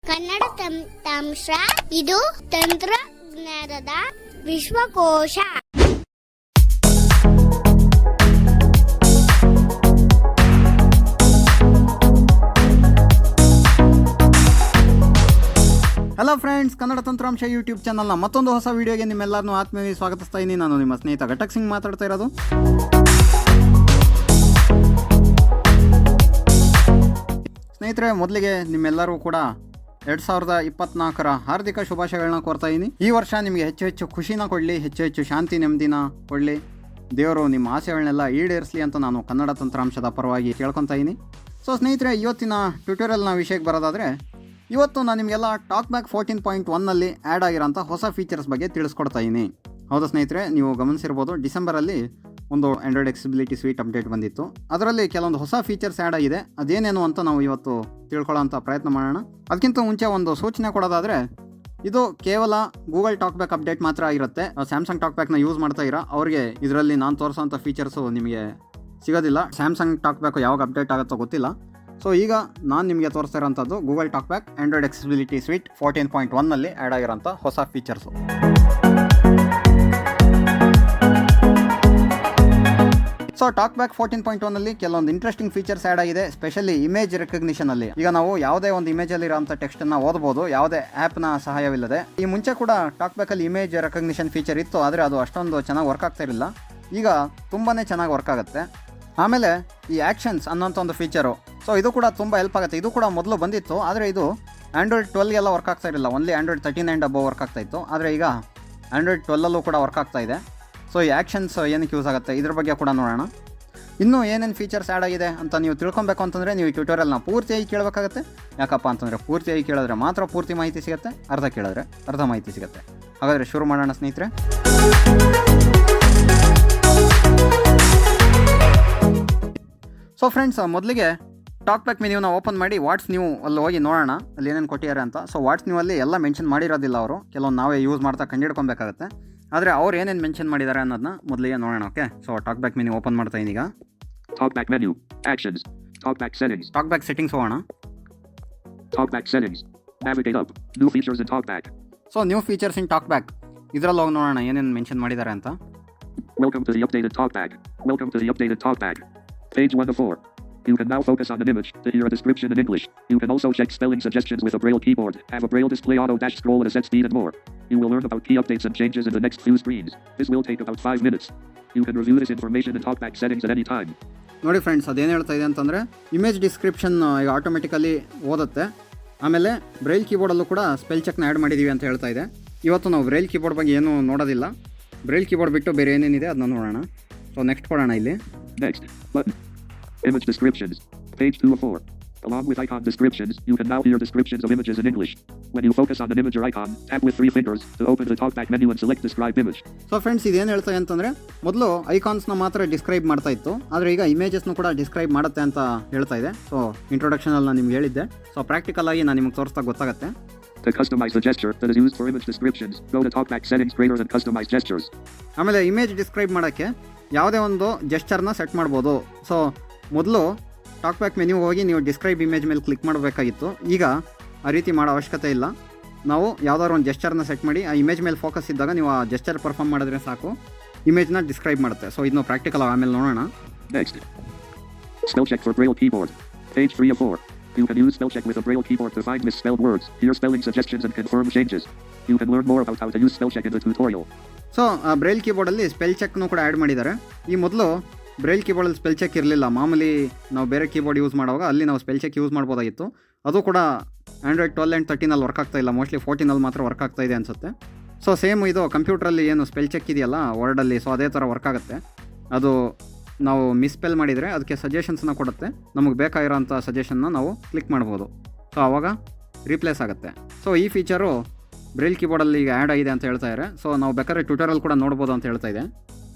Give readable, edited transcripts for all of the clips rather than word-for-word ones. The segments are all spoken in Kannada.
ಕನ್ನಡ ತಂತ್ರಾಂಶ ಇದು ತಂತ್ರಜ್ಞಾನದ ವಿಶ್ವಕೋಶ. ಹಲೋ ಫ್ರೆಂಡ್ಸ್, ಕನ್ನಡ ತಂತ್ರಾಂಶ ಯೂಟ್ಯೂಬ್ ಚಾನಲ್ನ ಮತ್ತೊಂದು ಹೊಸ ವಿಡಿಯೋಗೆ ನಿಮ್ಮೆಲ್ಲರನ್ನೂ ಆತ್ಮೀಯವಾಗಿ ಸ್ವಾಗತಿಸ್ತಾ ಇದ್ದೀನಿ. ನಾನು ನಿಮ್ಮ ಸ್ನೇಹಿತ ಘಟಕ್ ಸಿಂಗ್ ಮಾತಾಡ್ತಾ ಇರೋದು. ಸ್ನೇಹಿತರೆ, ಮೊದಲಿಗೆ ನಿಮ್ಮೆಲ್ಲರೂ ಕೂಡ 2024ರ ಹಾರ್ದಿಕ ಶುಭಾಶಯಗಳನ್ನ ಕೋರ್ತಾ ಇದ್ದೀನಿ. ಈ ವರ್ಷ ನಿಮಗೆ ಹೆಚ್ಚು ಹೆಚ್ಚು ಖುಷಿನ ಕೊಡಲಿ, ಹೆಚ್ಚು ಹೆಚ್ಚು ಶಾಂತಿ ನೆಮ್ಮದಿನ ಕೊಡಲಿ, ದೇವರು ನಿಮ್ಮ ಆಸೆಗಳನ್ನೆಲ್ಲ ಈಡೇರಿಸಲಿ ಅಂತ ನಾನು ಕನ್ನಡ ತಂತ್ರಾಂಶದ ಪರವಾಗಿ ಕೇಳ್ಕೊತಾ ಇದ್ದೀನಿ. ಸೊ ಸ್ನೇಹಿತರೆ, ಇವತ್ತಿನ ಟ್ಯುಟೋರಿಯಲ್ನ ವಿಷಯಕ್ಕೆ ಬರೋದಾದರೆ, ಇವತ್ತು ನಾನು ನಿಮಗೆಲ್ಲ ಟಾಕ್ ಬ್ಯಾಕ್ 14.1ನಲ್ಲಿ ಆ್ಯಡ್ ಆಗಿರೋಂಥ ಹೊಸ ಫೀಚರ್ಸ್ ಬಗ್ಗೆ ತಿಳಿಸ್ಕೊಡ್ತಾ ಇದ್ದೀನಿ. ಹೌದಾ ಸ್ನೇಹಿತರೆ, ನೀವು ಗಮನಿಸಿರ್ಬೋದು, ಡಿಸೆಂಬರಲ್ಲಿ ಒಂದು ಆಂಡ್ರಾಯ್ಡ್ ಎಕ್ಸಿಬಿಲಿಟಿ ಸ್ವೀಟ್ ಅಪ್ಡೇಟ್ ಬಂದಿತ್ತು. ಅದರಲ್ಲಿ ಕೆಲವೊಂದು ಹೊಸ ಫೀಚರ್ಸ್ ಆ್ಯಡ್ ಆಗಿದೆ. ಅದೇನೇನು ಅಂತ ನಾವು ಇವತ್ತು ತಿಳ್ಕೊಳ್ಳೋಂಥ ಪ್ರಯತ್ನ ಮಾಡೋಣ. ಅದಕ್ಕಿಂತ ಮುಂಚೆ ಒಂದು ಸೂಚನೆ ಕೊಡೋದಾದರೆ, ಇದು ಕೇವಲ ಗೂಗಲ್ ಟಾಕ್ ಬ್ಯಾಕ್ ಅಪ್ಡೇಟ್ ಮಾತ್ರ ಆಗಿರುತ್ತೆ. ಸ್ಯಾಮ್ಸಂಗ್ ಟಾಕ್ ಬ್ಯಾಕ್ನ ಯೂಸ್ ಮಾಡ್ತಾ ಇರೋ ಅವ್ರಿಗೆ ಇದರಲ್ಲಿ ನಾನು ತೋರಿಸೋಂಥ ಫೀಚರ್ಸು ನಿಮಗೆ ಸಿಗೋದಿಲ್ಲ. ಸ್ಯಾಮ್ಸಂಗ್ ಟಾಕ್ ಬ್ಯಾಕ್ ಯಾವಾಗ ಅಪ್ಡೇಟ್ ಆಗುತ್ತೋ ಗೊತ್ತಿಲ್ಲ. ಸೊ ಈಗ ನಾನು ನಿಮಗೆ ತೋರಿಸ್ತಾ ಇರೋಂಥದ್ದು Google talk back Android accessibility suite 14.1ನಲ್ಲಿ ಆ್ಯಡ್ ಆಗಿರೋಂಥ ಹೊಸ ಫೀಚರ್ಸು. ಸೊ ಟಾಕ್ ಬ್ಯಾಕ್ 14.1ನಲ್ಲಿ ಕೆಲವೊಂದು ಇಂಟ್ರೆಸ್ಟಿಂಗ್ ಫೀಚರ್ಸ್ ಆ್ಯಡ್ ಆಗಿದೆ, ಸ್ಪೆಷಲಿ ಇಮೇಜ್ ರೆಕಗ್ನಿಷನಲ್ಲಿ. ಈಗ ನಾವು ಯಾವುದೇ ಒಂದು ಇಮೇಜಲ್ಲಿ ಇರೋಂಥ ಟೆಕ್ಸ್ಟನ್ನು ಓದಬಹುದು, ಯಾವುದೇ ಆ್ಯಪ್ನ ಸಹಾಯವಿಲ್ಲದೆ. ಈ ಮುಂಚೆ ಕೂಡ ಟಾಕ್ ಬ್ಯಾಕಲ್ಲಿ ಇಮೇಜ್ ರೆಕಗ್ನಿಷನ್ ಫೀಚರ್ ಇತ್ತು, ಆದರೆ ಅದು ಅಷ್ಟೊಂದು ಚೆನ್ನಾಗಿ ವರ್ಕ್ ಆಗ್ತಾ ಇರಲಿಲ್ಲ. ಈಗ ತುಂಬಾ ಚೆನ್ನಾಗಿ ವರ್ಕ್ ಆಗುತ್ತೆ. ಆಮೇಲೆ ಈ ಆ್ಯಕ್ಷನ್ಸ್ ಅನ್ನೋಂಥ ಒಂದು ಫೀಚರು, ಸೊ ಇದು ಕೂಡ ತುಂಬ ಹೆಲ್ಪ್ ಆಗುತ್ತೆ. ಇದು ಕೂಡ ಮೊದಲು ಬಂದಿತ್ತು, ಆದರೆ ಇದು ಆ್ಯಂಡ್ರಾಯ್ಡ್ 12ಗೆಲ್ಲ ವರ್ಕ್ ಆಗ್ತಾ ಇರಲಿಲ್ಲ, only Android 13 and above work ಆಗ್ತಾ ಇತ್ತು. ಆದರೆ ಈಗ ಆ್ಯಂಡ್ರಾಯ್ಡ್ 12ಅಲ್ಲೂ ಕೂಡ ವರ್ಕ್ ಆಗ್ತಾ ಇದೆ. ಸೊ ಈ ಆ್ಯಕ್ಷನ್ಸ್ ಏನಕ್ಕೆ ಯೂಸ್ ಆಗುತ್ತೆ ಇದ್ರ ಬಗ್ಗೆ ಕೂಡ ನೋಡೋಣ. ಇನ್ನೂ ಏನೇನು ಫೀಚರ್ಸ್ ಆ್ಯಡ್ ಆಗಿದೆ ಅಂತ ನೀವು ತಿಳ್ಕೊಬೇಕು ಅಂತಂದರೆ ನೀವು ಈ ಟ್ಯುಟೋರಿಯಲ್ನ ಪೂರ್ತಿಯಾಗಿ ಕೇಳಬೇಕಾಗುತ್ತೆ. ಯಾಕಪ್ಪ ಅಂತಂದರೆ ಪೂರ್ತಿಯಾಗಿ ಕೇಳಿದ್ರೆ ಮಾತ್ರ ಪೂರ್ತಿ ಮಾಹಿತಿ ಸಿಗುತ್ತೆ, ಅರ್ಧ ಕೇಳಿದ್ರೆ ಅರ್ಧ ಮಾಹಿತಿ ಸಿಗುತ್ತೆ. ಹಾಗಾದರೆ ಶುರು ಮಾಡೋಣ ಸ್ನೇಹಿತರೆ. ಸೊ ಫ್ರೆಂಡ್ಸ್, ಮೊದಲಿಗೆ ಟಾಕ್ ಬ್ಯಾಕ್ ಮೆನ್ಯೂನ ಓಪನ್ ಮಾಡಿ ವಾಟ್ಸ್ ನ್ಯೂ ಅಲ್ಲಿ ಹೋಗಿ ನೋಡೋಣ ಅಲ್ಲಿ ಏನೇನು ಕೊಟ್ಟಿದ್ದಾರೆ ಅಂತ. ಸೊ ವಾಟ್ಸ್ ನ್ಯೂ ಅಲ್ಲಿ ಎಲ್ಲ ಮೆನ್ಷನ್ ಮಾಡಿರೋದಿಲ್ಲ ಅವರು, ಕೆಲವೊಂದು ನಾವೇ ಯೂಸ್ ಮಾಡ್ತಾ ಕಂಡುಹಿಡ್ಕೊಬೇಕಾಗುತ್ತೆ. ಆದರೆ ಅವ್ರು ಏನೇನು ಮೆನ್ಷನ್ ಮಾಡಿದ್ದಾರೆ ಅನ್ನೋದನ್ನ ಮೊದಲಿಗೆ ನೋಡೋಣ. Okay, so talk back menu open ಮಾಡ್ತಾ ಇದ್ದೀನಿ ಈಗ. Talk back menu. Actions. Talk back settings. Talk back settings ಹೋಗೋಣ. Talk back settings. Navigate up. New features in talk back. So new features in talk back ಇದರಲ್ಲಿ ಹೋಗಿ ನೋಡೋಣ ಏನೇನು ಮೆನ್ಷನ್ ಮಾಡಿದ್ದಾರೆ ಅಂತ. Welcome to the updated talk back. Welcome to the updated talk back. Page 1 of 4. You can now focus on an image to hear a description in English. You can also check spelling suggestions with a Braille keyboard, have a Braille display, auto-scroll at a set speed and more. You will learn about key updates and changes in the next few screens. This will take about 5 minutes. You can review this information in talkback settings at any time. ನೋಡಿ ಫ್ರೆಂಡ್ಸ್, ಅದೇನು ಹೇಳ್ತಾ ಇದೆ ಅಂತಂದರೆ, ಇಮೇಜ್ ಡಿಸ್ಕ್ರಿಪ್ಷನ್ ಈಗ ಆಟೋಮೆಟಿಕಲಿ ಓದುತ್ತೆ. ಆಮೇಲೆ ಬ್ರೈಲ್ ಕೀಬೋರ್ಡಲ್ಲೂ ಕೂಡ ಸ್ಪೆಲ್ ಚೆಕ್ನ ಆ್ಯಡ್ ಮಾಡಿದ್ದೀವಿ ಅಂತ ಹೇಳ್ತಾ ಇದೆ. ಇವತ್ತು ನಾವು ಬ್ರೈಲ್ ಕೀಬೋರ್ಡ್ ಬಗ್ಗೆ ಏನೂ ನೋಡೋದಿಲ್ಲ, ಬ್ರೈಲ್ ಕೀಬೋರ್ಡ್ ಬಿಟ್ಟು ಬೇರೆ ಏನೇನಿದೆ ಅದನ್ನ ನೋಡೋಣ. ಸೊ ನೆಕ್ಸ್ಟ್ ಕೊಡೋಣ ಇಲ್ಲಿ. Next button. Image descriptions. Page 2 of 4. Along with icon descriptions, you can now hear descriptions of images in English. When you focus on an image or icon, tap with 3 fingers to open the talkback menu and select describe image. So friends, ಇದೇನು ಹೇಳ್ತಾ ಅಂತಂದರೆ, ಮೊದಲು ಐಕಾನ್ಸ್ನ ಮಾತ್ರ ಡಿಸ್ಕ್ರೈಬ್ ಮಾಡ್ತಾ ಇತ್ತು, ಆದರೆ ಈಗ ಇಮೇಜಸ್ನು ಕೂಡ ಡಿಸ್ಕ್ರೈಬ್ ಮಾಡುತ್ತೆ ಅಂತ ಹೇಳ್ತಾ ಇದೆ. ಸೊ ಇಂಟ್ರೊಡಕ್ಷನಲ್ಲಿ ನಾನು ನಿಮ್ಗೆ ಹೇಳಿದ್ದೆ. ಸೊ ಪ್ರಾಕ್ಟಿಕಲ್ ಆಗಿ ನಾನು ನಿಮ್ಗೆ ತೋರಿಸ್ತಾ ಗೊತ್ತಾಗುತ್ತೆ. To customize the gesture that is used for image descriptions, go to talkback settings greater than customize gestures. ಆಮೇಲೆ ಇಮೇಜ್ ಡಿಸ್ಕ್ರೈಬ್ ಮಾಡೋಕ್ಕೆ ಯಾವುದೇ ಒಂದು ಜೆಸ್ಚರ್ನ ಸೆಟ್ ಮಾಡ್ಬೋದು. ಸೊ ಮೊದಲು ಟಾಕ್ ಬ್ಯಾಕ್ ಮೆನ್ಯೂ ಹೋಗಿ ನೀವು ಡಿಸ್ಕ್ರೈಬ್ ಇಮೇಜ್ ಮೇಲೆ ಕ್ಲಿಕ್ ಮಾಡಬೇಕಾಗಿತ್ತು. ಈಗ ಆ ರೀತಿ ಮಾಡೋ ಅವಶ್ಯಕತೆ ಇಲ್ಲ. ನಾವು ಯಾವುದಾದ್ರು ಒಂದು ಜೆಸ್ಚರ್ನ ಸೆಟ್ ಮಾಡಿ ಆ ಇಮೇಜ್ ಮೇಲೆ ಫೋಕಸ್ ಇದ್ದಾಗ ನೀವು ಆ ಜೆಸ್ಚರ್ ಪರ್ಫಾರ್ಮ್ ಮಾಡಿದ್ರೆ ಸಾಕು, ಇಮೇಜ್ನ ಡಿಸ್ಕ್ರೈಬ್ ಮಾಡುತ್ತೆ. ಸೊ ಇದನ್ನು ಪ್ರಾಕ್ಟಿಕಲ್ ಆಮೇಲೆ ನೋಡೋಣ. Next. Spell check for Braille keyboard. Page 3 of 4. You can use spell check with a Braille keyboard to find misspelled words, hear spelling suggestions and confirm changes. You can learn more about how to use spell check in the tutorial. So Braille ಕೀಬೋರ್ಡಲ್ಲಿ ಸ್ಪೆಲ್ ಚೆಕ್ನು ಕೂಡ ಆ್ಯಡ್ ಮಾಡಿದ್ದಾರೆ. ಈ ಮೊದಲು ಬ್ರೈಲ್ ಕೀಬೋರ್ಡಲ್ಲಿ ಸ್ಪೆಲ್ ಚೆಕ್ ಇರಲಿಲ್ಲ. ಮಾಮೂಲಿ ನಾವು ಬೇರೆ ಕೀಬೋರ್ಡ್ ಯೂಸ್ ಮಾಡುವಾಗ ಅಲ್ಲಿ ನಾವು ಸ್ಪೆಲ್ ಚೆಕ್ ಯೂಸ್ ಮಾಡ್ಬೋದಾಗಿತ್ತು. ಅದು ಕೂಡ ಆ್ಯಂಡ್ರಾಯ್ಡ್ 12 ಆ್ಯಂಡ್ 13ಅಲ್ಲಿ ವರ್ಕ್ ಆಗ್ತಾ ಇಲ್ಲ, ಮೋಸ್ಟ್ಲಿ 14ಅಲ್ಲಿ ಮಾತ್ರ ವರ್ಕ್ ಆಗ್ತಾ ಇದೆ ಅನಿಸುತ್ತೆ. ಸೊ ಸೇಮ್ ಇದು ಕಂಪ್ಯೂಟ್ರಲ್ಲಿ ಏನು ಸ್ಪೆಲ್ ಚೆಕ್ ಇದೆಯಲ್ಲ ವರ್ಡಲ್ಲಿ, ಸೊ ಅದೇ ಥರ ವರ್ಕ್ ಆಗುತ್ತೆ. ಅದು ನಾವು ಮಿಸ್ಪೆಲ್ ಮಾಡಿದರೆ ಅದಕ್ಕೆ ಸಜೆಷನ್ಸ್ನ ಕೊಡುತ್ತೆ, ನಮಗೆ ಬೇಕಾಗಿರೋಂಥ ಸಜೆಷನ್ನ ನಾವು ಕ್ಲಿಕ್ ಮಾಡ್ಬೋದು. ಸೊ ಆವಾಗ ರೀಪ್ಲೇಸ್ ಆಗುತ್ತೆ. ಸೊ ಈ ಫೀಚರು ಬ್ರೈಲ್ ಕೀಬೋರ್ಡಲ್ಲಿ ಈಗ ಆ್ಯಡ್ ಆಗಿದೆ ಅಂತ ಹೇಳ್ತಾ ಇದ್ದಾರೆ. ಸೊ ನಾವು ಬೇಕಾದ್ರೆ ಟ್ಯೂಟೋರಿಯಲ್ ಕೂಡ ನೋಡ್ಬೋದು ಅಂತ ಹೇಳ್ತಾ ಇದೆ.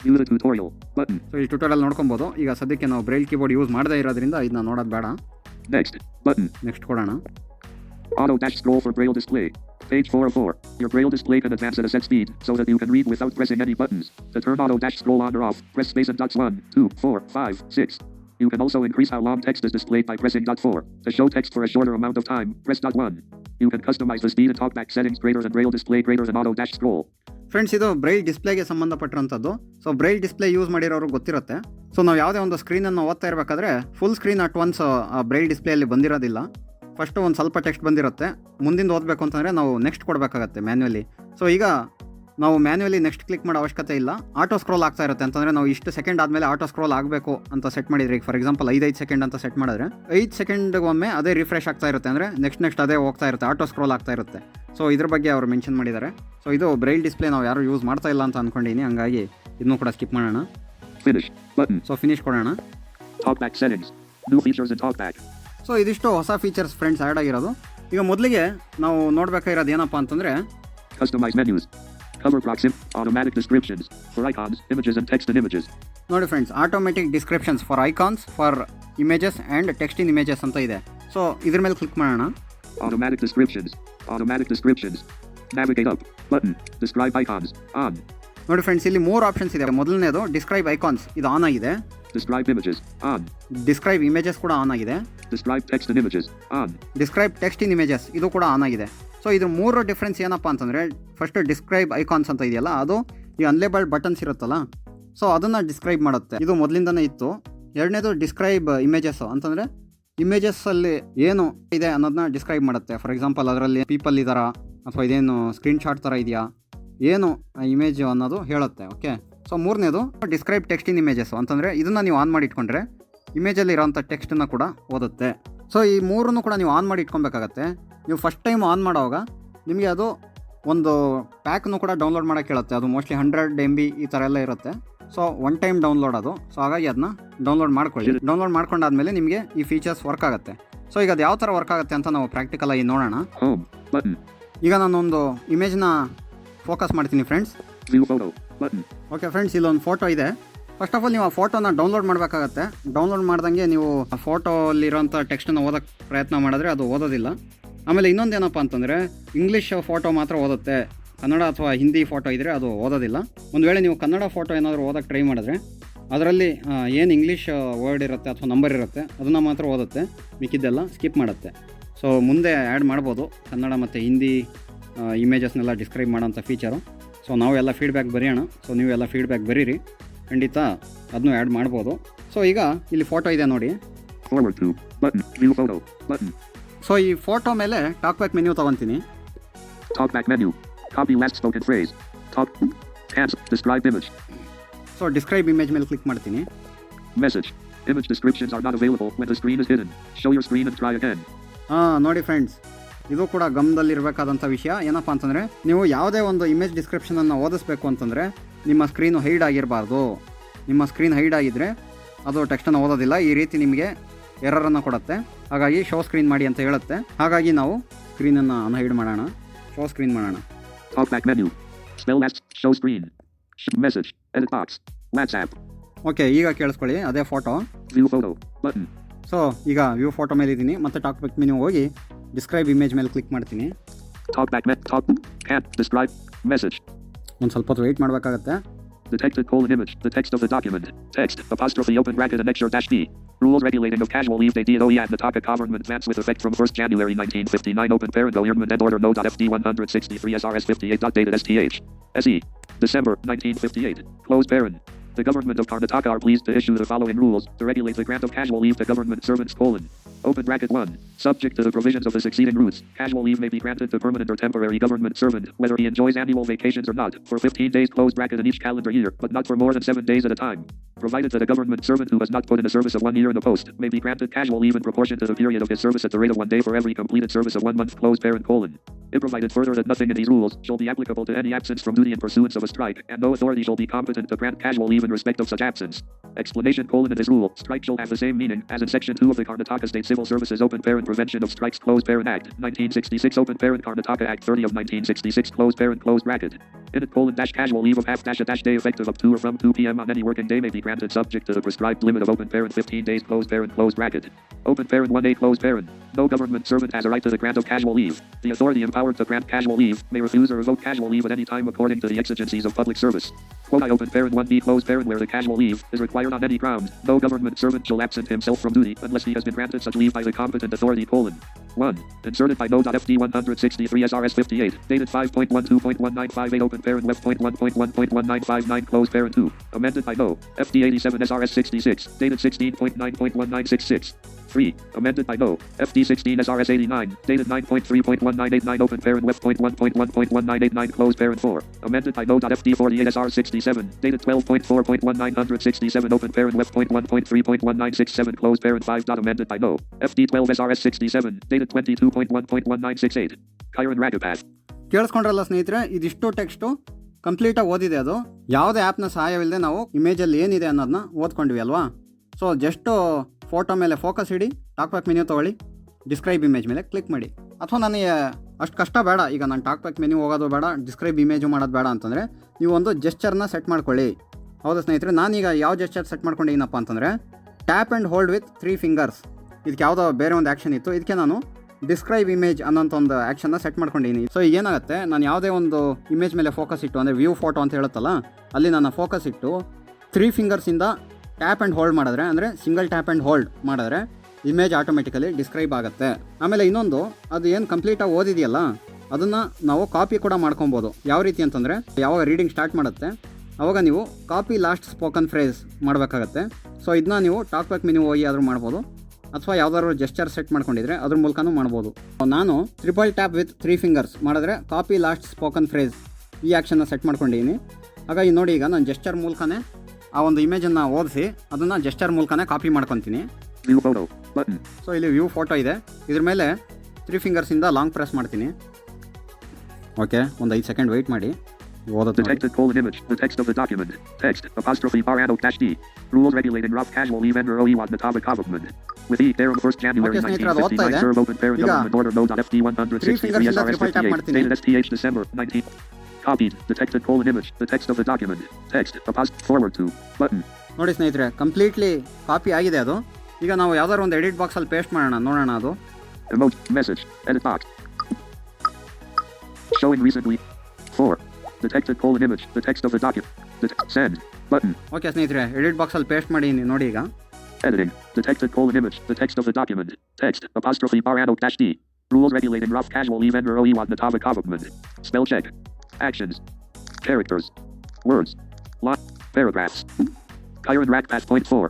ಸೊ ಈ ಟ್ಯೂಟೋರಿಯಲ್ ನೋಡ್ಕೊಬೋದು. ಈಗ ಸದ್ಯಕ್ಕೆ ನಾವು ಬ್ರೈಲ್ ಕೀಬೋರ್ಡ್ ಯೂಸ್ ಮಾಡದೇ ಇರೋದ್ರಿಂದ ಇದನ್ನ ನೋಡೋದು ಬೇಡ. ನೆಕ್ಸ್ಟ್ ಕೊಡೋಣ. Auto-scroll for Braille display. Page 4 of 4. Your Braille display can advance at a set speed so that you can read without pressing any buttons. To turn auto-scroll on or off, press space and dots 1, 2, 4, 5, 6. You can also increase how long text is displayed by pressing dot 4. To show text for a shorter amount of time, press dot 1. You can customize the speed and talkback settings greater than braille display greater than auto dash scroll. Friends, ಇದು ಬ್ರೈಲ್ ಡಿಸ್ಪ್ಲೇಗೆ ಸಂಬಂಧಪಟ್ಟಿರೋಂಥದ್ದು. ಸೊ ಬ್ರೈಲ್ ಡಿಸ್ಪ್ಲೇ ಯೂಸ್ ಮಾಡಿರೋರು ಗೊತ್ತಿರುತ್ತೆ. ಸೊ ನಾವು ಯಾವುದೇ ಒಂದು ಸ್ಕ್ರೀನನ್ನು ಓದ್ತಾ ಇರಬೇಕಾದ್ರೆ ಫುಲ್ ಸ್ಕ್ರೀನ್ ಅಟ್ ಒನ್ಸ್ ಆ ಬ್ರೈಲ್ ಡಿಸ್ಪ್ಲೇಯಲ್ಲಿ ಬಂದಿರೋದಿಲ್ಲ. ಫಸ್ಟು ಒಂದು ಸ್ವಲ್ಪ ಟೆಕ್ಸ್ಟ್ ಬಂದಿರುತ್ತೆ. ಮುಂದಿಂದ ಓದಬೇಕು ಅಂತಂದರೆ ನಾವು ನೆಕ್ಸ್ಟ್ ಕೊಡಬೇಕಾಗತ್ತೆ ಮ್ಯಾನ್ಯುವಲಿ. ಸೊ ಈಗ ನಾವು ಮ್ಯಾನ್ಯುವಲಿ ನೆಕ್ಸ್ಟ್ ಕ್ಲಿಕ್ ಮಾಡೋ ಅವಶ್ಯಕತೆ ಇಲ್ಲ. ಆಟೋ ಸ್ಕ್ರೋಲ್ ಆಗ್ತಾ ಇರುತ್ತೆ. ಅಂತಂದರೆ ನಾವು ಇಷ್ಟು ಸೆಕೆಂಡ್ ಆದಮೇಲೆ ಆಟೋ ಸ್ಕ್ರೋಲ್ ಆಗಬೇಕು ಅಂತ ಸೆಟ್ ಮಾಡಿದ್ರೆ, ಈಗ ಫಾರ್ ಎಕ್ಸಾಂಪಲ್ 5 ಸೆಕೆಂಡ್ ಅಂತ ಸೆಟ್ ಮಾಡಿದ್ರೆ 5 ಸೆಕೆಂಡ್ಗೊಮ್ಮೆ ಅದೇ ರಿಫ್ರೆಶ್ ಆಗ್ತಾ ಇರುತ್ತೆ. ಅಂದರೆ ನೆಕ್ಸ್ಟ್ ಅದೇ ಹೋಗ್ತಾ ಇರುತ್ತೆ, ಆಟೋ ಸ್ಕ್ರೋಲ್ ಆಗ್ತಾ ಇರುತ್ತೆ. ಸೊ ಇದ್ರ ಬಗ್ಗೆ ಅವರು ಮೆನ್ಷನ್ ಮಾಡಿದ್ದಾರೆ. ಸೊ ಇದು ಬ್ರೈಲ್ ಡಿಸ್ಪ್ಲೇ ನಾವು ಯಾರು ಯೂಸ್ ಮಾಡ್ತಾ ಇಲ್ಲ ಅಂತ ಅಂದ್ಕೊಂಡಿದ್ದೀನಿ, ಹಂಗಾಗಿ ಇದನ್ನು ಕೂಡ ಸ್ಕಿಪ್ ಮಾಡೋಣ. Finish button. ಸೊ ಫಿನಿಶ್ ಕೊಡೋಣ. Talkback settings. New features in talkback. So ಇದಿಷ್ಟು ಹೊಸ ಫೀಚರ್ಸ್ ಫ್ರೆಂಡ್ಸ್ ಆ್ಯಡ್ ಆಗಿರೋದು. ಈಗ ಮೊದಲಿಗೆ ನಾವು ನೋಡಬೇಕಾಗಿರೋದು ಏನಪ್ಪ ಅಂತಂದರೆ Customize menus. Cover automatic descriptions for icons, images and text in images. ನೋಡಿ friends, automatic descriptions for icons, for images and text in images ಅಂತ ಇದೆ. ಸೊ ಇದ್ರ ಮೇಲೆ ಕ್ಲಿಕ್ ಮಾಡೋಣ. Automatic descriptions. Navigate up button. Describe icons on. ನೋಡಿ ಫ್ರೆಂಡ್ಸ್, ಇಲ್ಲಿ 3 ಆಪ್ಷನ್ಸ್ ಇದೆ. ಮೊದಲನೇದು ಡಿಸ್ಕ್ರೈಬ್ ಐಕಾನ್ಸ್, ಇದು ಆನ್ ಆಗಿದೆ. Describe images on. Describe images ಕೂಡ ಆನ್ ಆಗಿದೆ. Describe text in images on. Describe text in images ಇದು ಕೂಡ ಆನ್ ಆಗಿದೆ. ಸೊ ಇದು 3 ಡಿಫ್ರೆನ್ಸ್ ಏನಪ್ಪ ಅಂತಂದರೆ, ಫಸ್ಟ್ ಡಿಸ್ಕ್ರೈಬ್ ಐಕಾನ್ಸ್ ಅಂತ ಇದೆಯಲ್ಲ, ಅದು ಈ ಅನ್ಲೇಬಲ್ಡ್ ಬಟನ್ಸ್ ಇರುತ್ತಲ್ಲ, ಸೊ ಅದನ್ನು ಡಿಸ್ಕ್ರೈಬ್ ಮಾಡುತ್ತೆ. ಇದು ಮೊದಲಿಂದನೇ ಇತ್ತು. ಎರಡನೇದು ಡಿಸ್ಕ್ರೈಬ್ ಇಮೇಜಸ್ ಅಂತಂದರೆ ಇಮೇಜಸ್ಸಲ್ಲಿ ಏನು ಇದೆ ಅನ್ನೋದನ್ನ ಡಿಸ್ಕ್ರೈಬ್ ಮಾಡುತ್ತೆ. ಫಾರ್ ಎಕ್ಸಾಂಪಲ್ ಅದರಲ್ಲಿ ಪೀಪಲ್ ಇದ್ದಾರಾ ಅಥವಾ ಇದೇನು ಸ್ಕ್ರೀನ್ ಶಾಟ್ ಥರ ಇದೆಯಾ, ಏನು ಇಮೇಜ್ ಅನ್ನೋದು ಹೇಳುತ್ತೆ. ಓಕೆ. ಸೊ ಮೂರನೇದು ಡಿಸ್ಕ್ರೈಬ್ ಟೆಕ್ಸ್ಟ್ ಇನ್ ಇಮೇಜಸ್ ಅಂತಂದರೆ ಇದನ್ನು ನೀವು ಆನ್ ಮಾಡಿ ಇಟ್ಕೊಂಡ್ರೆ ಇಮೇಜಲ್ಲಿ ಇರೋಂಥ ಟೆಕ್ಸ್ಟನ್ನು ಕೂಡ ಓದುತ್ತೆ. ಸೊ ಈ ಮೂರನ್ನು ಕೂಡ ನೀವು ಆನ್ ಮಾಡಿ ಇಟ್ಕೊಬೇಕಾಗತ್ತೆ. ನೀವು ಫಸ್ಟ್ ಟೈಮ್ ಆನ್ ಮಾಡೋವಾಗ ನಿಮಗೆ ಅದು ಒಂದು ಪ್ಯಾಕ್ನು ಕೂಡ ಡೌನ್ಲೋಡ್ ಮಾಡೋಕ್ಕೆ ಹೇಳುತ್ತೆ. ಅದು ಮೋಸ್ಟ್ಲಿ 100 MB ಈ ಥರ ಎಲ್ಲ ಇರುತ್ತೆ. ಸೊ ಒನ್ ಟೈಮ್ ಡೌನ್ಲೋಡ್ ಅದು. ಸೊ ಹಾಗಾಗಿ ಅದನ್ನ ಡೌನ್ಲೋಡ್ ಮಾಡ್ಕೊಳ್ಳಿ. ಡೌನ್ಲೋಡ್ ಮಾಡ್ಕೊಂಡಾದ್ಮೇಲೆ ನಿಮಗೆ ಈ ಫೀಚರ್ಸ್ ವರ್ಕ್ ಆಗುತ್ತೆ. ಸೊ ಈಗ ಅದು ಯಾವ ಥರ ವರ್ಕ್ ಆಗುತ್ತೆ ಅಂತ ನಾವು ಪ್ರಾಕ್ಟಿಕಲ್ ಆಗಿ ನೋಡೋಣ. ಈಗ ನಾನೊಂದು ಇಮೇಜ್ನ ಫೋಕಸ್ ಮಾಡ್ತೀನಿ ಫ್ರೆಂಡ್ಸ್. ಓಕೆ ಫ್ರೆಂಡ್ಸ್, ಇಲ್ಲೊಂದು ಫೋಟೋ ಇದೆ. ಫಸ್ಟ್ ಆಫ್ ಆಲ್ ನೀವು ಆ ಫೋಟೋನ ಡೌನ್ಲೋಡ್ ಮಾಡಬೇಕಾಗತ್ತೆ. ಡೌನ್ಲೋಡ್ ಮಾಡ್ದಂಗೆ ನೀವು ಆ ಫೋಟೋಲ್ಲಿರೋಂಥ ಟೆಕ್ಸ್ಟನ್ನು ಓದೋಕ್ಕೆ ಪ್ರಯತ್ನ ಮಾಡಿದ್ರೆ ಅದು ಓದೋದಿಲ್ಲ. ಆಮೇಲೆ ಇನ್ನೊಂದೇನಪ್ಪ ಅಂತಂದರೆ ಇಂಗ್ಲೀಷ್ ಫೋಟೋ ಮಾತ್ರ ಓದುತ್ತೆ. ಕನ್ನಡ ಅಥವಾ ಹಿಂದಿ ಫೋಟೋ ಇದ್ದರೆ ಅದು ಓದೋದಿಲ್ಲ. ಒಂದು ವೇಳೆ ನೀವು ಕನ್ನಡ ಫೋಟೋ ಏನಾದರೂ ಓದೋಕ್ಕೆ ಟ್ರೈ ಮಾಡಿದ್ರೆ ಅದರಲ್ಲಿ ಏನು ಇಂಗ್ಲೀಷ್ ವರ್ಡ್ ಇರುತ್ತೆ ಅಥವಾ ನಂಬರ್ ಇರುತ್ತೆ ಅದನ್ನು ಮಾತ್ರ ಓದುತ್ತೆ, ಮಿಕ್ಕಿದ್ದೆಲ್ಲ ಸ್ಕಿಪ್ ಮಾಡುತ್ತೆ. ಸೊ ಮುಂದೆ ಆ್ಯಡ್ ಮಾಡ್ಬೋದು ಕನ್ನಡ ಮತ್ತು ಹಿಂದಿ ಇಮೇಜಸ್ನೆಲ್ಲ ಡಿಸ್ಕ್ರೈಬ್ ಮಾಡೋಂಥ ಫೀಚರು. ಸೊ ನಾವು ಎಲ್ಲ ಫೀಡ್ಬ್ಯಾಕ್ ಬರೆಯೋಣ. ಸೊ ನೀವು ಎಲ್ಲ ಫೀಡ್ಬ್ಯಾಕ್ ಬರೀರಿ, ಖಂಡಿತ ಅದನ್ನು ಆ್ಯಡ್ ಮಾಡ್ಬೋದು. ಸೊ ಈಗ ಇಲ್ಲಿ ಫೋಟೋ ಇದೆ ನೋಡಿ. ಸೊ ಈ ಫೋಟೋ ಮೇಲೆ ಟಾಕ್ ಬ್ಯಾಕ್ ಮೆನ್ಯೂ ತೊಗೊತೀನಿ. Talkback menu. Copy last spoken phrase. Cancel. Describe image. So describe image ಮೇಲೆ ಕ್ಲಿಕ್ ಮಾಡ್ತೀನಿ. Message. Image descriptions are not available when the screen is hidden. Show your screen and try again. ನೋಡಿ ಫ್ರೆಂಡ್ಸ್, ಇದು ಕೂಡ ಗಮನದಲ್ಲಿರಬೇಕಾದಂಥ ವಿಷಯ. ಏನಪ್ಪ ಅಂತಂದರೆ ನೀವು ಯಾವುದೇ ಒಂದು ಇಮೇಜ್ ಡಿಸ್ಕ್ರಿಪ್ಷನನ್ನು ಓದಿಸ್ಬೇಕು ಅಂತಂದರೆ ನಿಮ್ಮ ಸ್ಕ್ರೀನು ಹೈಡ್ ಆಗಿರಬಾರ್ದು. ನಿಮ್ಮ ಸ್ಕ್ರೀನ್ ಹೈಡ್ ಆಗಿದ್ದರೆ ಅದು ಟೆಕ್ಸ್ಟನ್ನು ಓದೋದಿಲ್ಲ. ಈ ರೀತಿ ನಿಮಗೆ ಎರರನ್ನು ಕೊಡುತ್ತೆ. ಹಾಗಾಗಿ ಶೋ ಸ್ಕ್ರೀನ್ ಮಾಡಿ ಅಂತ ಹೇಳುತ್ತೆ. ಹಾಗಾಗಿ ನಾವು ಸ್ಕ್ರೀನನ್ನು ಅನ್ಹೈಡ್ ಮಾಡೋಣ, ಶೋ ಸ್ಕ್ರೀನ್ ಮಾಡೋಣ. Talkback menu. Spell last. Show screen. Message. Edit box. WhatsApp. Okay, ಈಗ ಕೇಳಿಸ್ಕೊಳ್ಳಿ ಅದೇ photo. View photo. Button. So ಈಗ ವ್ಯೂ ಫೋಟೋ ಮೇಲೆ ಇದ್ದೀನಿ. ಮತ್ತೆ ಟಾಕ್ ಬ್ಯಾಕ್ ಮೆನು ಹೋಗಿ ಡಿಸ್ಕ್ರೈಬ್ ಇಮೇಜ್ ಮೇಲೆ ಕ್ಲಿಕ್ ಮಾಡ್ತೀನಿ. Talkback can't describe message. ಒಂದು ಸ್ವಲ್ಪ ಹೊತ್ತು ವೆಯ್ಟ್ ಮಾಡಬೇಕಾಗತ್ತೆ. Detected image. The text of the document. Text apostrophe open bracket and extra dash D. Rules regulating of casual leave day DOE and the Taka government advance with effect from 1st January 1959. Open parent government and order node.fd 163 SRS 58. Dated STH. SE. December 1958. Close parent. The government of Karnataka are pleased to issue the following rules to regulate the grant of casual leave to government servants: open bracket 1. Subject to the provisions of the succeeding routes, casual leave may be granted to permanent or temporary government servant, whether he enjoys annual vacations or not, for 15 days close bracket in each calendar year, but not for more than 7 days at a time. Provided that a government servant who has not put in a service of 1 year in the post may be granted casual leave in proportion to the period of his service at the rate of 1 day for every completed service of 1 month close parent : It provided further that nothing in these rules shall be applicable to any absence from duty in pursuance of a strike, and no authority shall be competent to grant casual leave in respect of such absence. Explanation: In this rule, strike shall have the same meaning as in Section 2 of the Karnataka State Civil Services Open Parent Prevention of Strikes Closed Parent Act, 1966 Open Parent Karnataka Act 30 of 1966 Closed Parent closed bracket. In it: casual leave of half a day effective of 2 or from 2 p.m. on any working day may be granted subject to the prescribed limit of open parent 15 days closed parent closed bracket. Open parent 1A closed parent. No government servant has a right to the grant of casual leave. The authority empowered to grant casual leave may refuse or revoke casual leave at any time according to the exigencies of public service. Open parent 1B closed parent where the casual leave is required on any ground, no government servant shall absent himself from duty unless he has been granted such leave by the competent authority: 1. Inserted by Node.fd163 SRS58. Dated 5.12.1958. Open parent web.1.1.1959. Close parent 2. Amended by Node. FD87 SRS66. Dated 16.9.1966. 3. Amended by Node. FD16 SRS89. Dated 9.3.1989. Open parent web.1.1.1989. Close parent 4. Amended by Node.fd48 SR67. Dated 12.4.1967. Open parent web.1.3.1967. Close parent 5. Amended by Node. FD12 SRS67. Dated 22.1.1968. Kyron Ragapat. ಕೇಳಿಸ್ಕೊಂಡ್ರಲ್ಲ ಸ್ನೇಹಿತರೆ, ಇದಿಷ್ಟು ಟೆಕ್ಸ್ಟು ಕಂಪ್ಲೀಟಾಗಿ ಓದಿದೆ. ಅದು ಯಾವುದೇ ಆ್ಯಪ್ನ ಸಹಾಯವಿಲ್ಲದೆ ನಾವು ಇಮೇಜಲ್ಲಿ ಏನಿದೆ ಅನ್ನೋದನ್ನ ಓದ್ಕೊಂಡ್ವಿ ಅಲ್ವಾ. ಸೊ ಜಸ್ಟು ಫೋಟೋ ಮೇಲೆ ಫೋಕಸ್ ಇಡಿ, ಟಾಕ್ಬ್ಯಾಕ್ ಮೆನ್ಯೂ ತೊಗೊಳ್ಳಿ, ಡಿಸ್ಕ್ರೈಬ್ ಇಮೇಜ್ ಮೇಲೆ ಕ್ಲಿಕ್ ಮಾಡಿ. ಅಥವಾ ನನಗೆ ಅಷ್ಟು ಕಷ್ಟ ಬೇಡ, ಈಗ ನಾನು ಟಾಕ್ಬ್ಯಾಕ್ ಮೆನ್ಯೂ ಹೋಗೋದು ಬೇಡ, ಡಿಸ್ಕ್ರೈಬ್ ಇಮೇಜು ಮಾಡೋದು ಬೇಡ ಅಂತಂದರೆ ನೀವು ಒಂದು ಜೆಸ್ಚರ್ನ ಸೆಟ್ ಮಾಡ್ಕೊಳ್ಳಿ. ಹೌದಾ ಸ್ನೇಹಿತರೆ, ನಾನೀಗ ಯಾವ ಜೆಸ್ಚರ್ ಸೆಟ್ ಮಾಡ್ಕೊಂಡಿದ್ದೀನಪ್ಪ ಅಂತಂದರೆ tap and hold with 3 fingers. ಇದಕ್ಕೆ ಯಾವುದೋ ಬೇರೆ ಒಂದು ಆ್ಯಕ್ಷನ್ ಇತ್ತು, ಇದಕ್ಕೆ ನಾನು ಡಿಸ್ಕ್ರೈಬ್ ಇಮೇಜ್ ಅನ್ನೋಂಥ ಒಂದು ಆ್ಯಕ್ಷನ್ನ ಸೆಟ್ ಮಾಡ್ಕೊಂಡಿದ್ದೀನಿ. ಸೊ ಏನಾಗುತ್ತೆ, ನಾನು ಯಾವುದೇ ಒಂದು ಇಮೇಜ್ ಮೇಲೆ ಫೋಕಸ್ ಇಟ್ಟು, ಅಂದರೆ ವ್ಯೂ ಫೋಟೋ ಅಂತ ಹೇಳುತ್ತಲ್ಲ, ಅಲ್ಲಿ ನಾನು ಫೋಕಸ್ ಇಟ್ಟು 3 ಫಿಂಗರ್ಸಿಂದ ಟ್ಯಾಪ್ ಆ್ಯಂಡ್ ಹೋಲ್ಡ್ ಮಾಡಿದ್ರೆ, ಅಂದರೆ ಸಿಂಗಲ್ ಟ್ಯಾಪ್ ಆ್ಯಂಡ್ ಹೋಲ್ಡ್ ಮಾಡಿದ್ರೆ ಇಮೇಜ್ ಆಟೋಮೆಟಿಕಲಿ ಡಿಸ್ಕ್ರೈಬ್ ಆಗುತ್ತೆ. ಆಮೇಲೆ ಇನ್ನೊಂದು, ಅದು ಏನು ಕಂಪ್ಲೀಟಾಗಿ ಓದಿದೆಯಲ್ಲ ಅದನ್ನು ನಾವು ಕಾಪಿ ಕೂಡ ಮಾಡ್ಕೊಬೋದು. ಯಾವ ರೀತಿ ಅಂತಂದರೆ, ಯಾವಾಗ ರೀಡಿಂಗ್ ಸ್ಟಾರ್ಟ್ ಮಾಡುತ್ತೆ ಆವಾಗ ನೀವು ಕಾಪಿ ಲಾಸ್ಟ್ ಸ್ಪೋಕನ್ ಫ್ರೇಸ್ ಮಾಡಬೇಕಾಗತ್ತೆ. ಸೊ ಇದನ್ನ ನೀವು ಟಾಕ್ಬ್ಯಾಕ್ ಮೆನ್ಯೂ ಹೋಗಿ ಆದರೂ ಮಾಡ್ಬೋದು, ಅಥವಾ ಯಾವ್ದಾದ್ರು ಜೆಸ್ಚರ್ ಸೆಟ್ ಮಾಡ್ಕೊಂಡಿದ್ರೆ ಅದ್ರ ಮೂಲಕನೂ ಮಾಡ್ಬೋದು. ನಾನು ಟ್ರಿಪಲ್ ಟ್ಯಾಪ್ ವಿತ್ 3 ಫಿಂಗರ್ಸ್ ಮಾಡಿದ್ರೆ ಕಾಪಿ ಲಾಸ್ಟ್ ಸ್ಪೋಕನ್ ಫ್ರೇಸ್ ಈ ಆ್ಯಕ್ಷನ್ನ ಸೆಟ್ ಮಾಡ್ಕೊಂಡಿದ್ದೀನಿ. ಹಾಗಾಗಿ ನೋಡಿ, ಈಗ ನಾನು ಜೆಸ್ಚರ್ ಮೂಲಕನೇ ಆ ಒಂದು ಇಮೇಜನ್ನು ಓದಿಸಿ ಅದನ್ನು ಜೆಸ್ಚರ್ ಮೂಲಕನೇ ಕಾಪಿ ಮಾಡ್ಕೊತೀನಿ. ಸೊ ಇಲ್ಲಿ ವ್ಯೂ ಫೋಟೋ ಇದೆ, ಇದ್ರ ಮೇಲೆ 3 ಫಿಂಗರ್ಸಿಂದ ಲಾಂಗ್ ಪ್ರೆಸ್ ಮಾಡ್ತೀನಿ. ಓಕೆ, ಒಂದು 5 ಸೆಕೆಂಡ್ ವೆಯ್ಟ್ ಮಾಡಿ. Detected colon image. The text of the document. Text. Apostrophe bar anno dash D. Rules regulating rough casual leave and OE1 Natava government. With E. There on 1st January 1959. Serve open parent government order Node.fd163 SRS58. Dated STH December 19. Copied. Detected colon image. The text of the document. Text. Forward to. Button. ನೋಡಿ ಸ್ನೇಹಿತರೆ, ಕಂಪ್ಲೀಟ್ಲಿ ಕಾಪಿ ಆಗಿದೆ ಅದು. ಈಗ ನಾವು ಯಾವ್ದಾದ್ರು ಒಂದು ಎಡಿಟ್ ಬಾಕ್ಸಲ್ಲಿ ಪೇಸ್ಟ್ ಮಾಡೋಣ, ನೋಡೋಣ ಅದು. Emote. Message. Edit box. Showing recently. 4. Detected colon image. The text of the document. Send. Button. Okay ಸ್ನೇಹಿತರೆ, ಎಡಿಟ್ ಬಾಕ್ಸಲ್ಲಿ ಪೇಸ್ಟ್ ಮಾಡಿ ನೋಡಿ ಈಗ. Editing. Detected colon image. The text of the document. Text. Apostrophe bar anno dash D. Rules regulating rough casual leave and OE1 Natava government. Spell check. Actions. Characters. Words. Lot. Paragraphs. Kyron Ragpass point 4.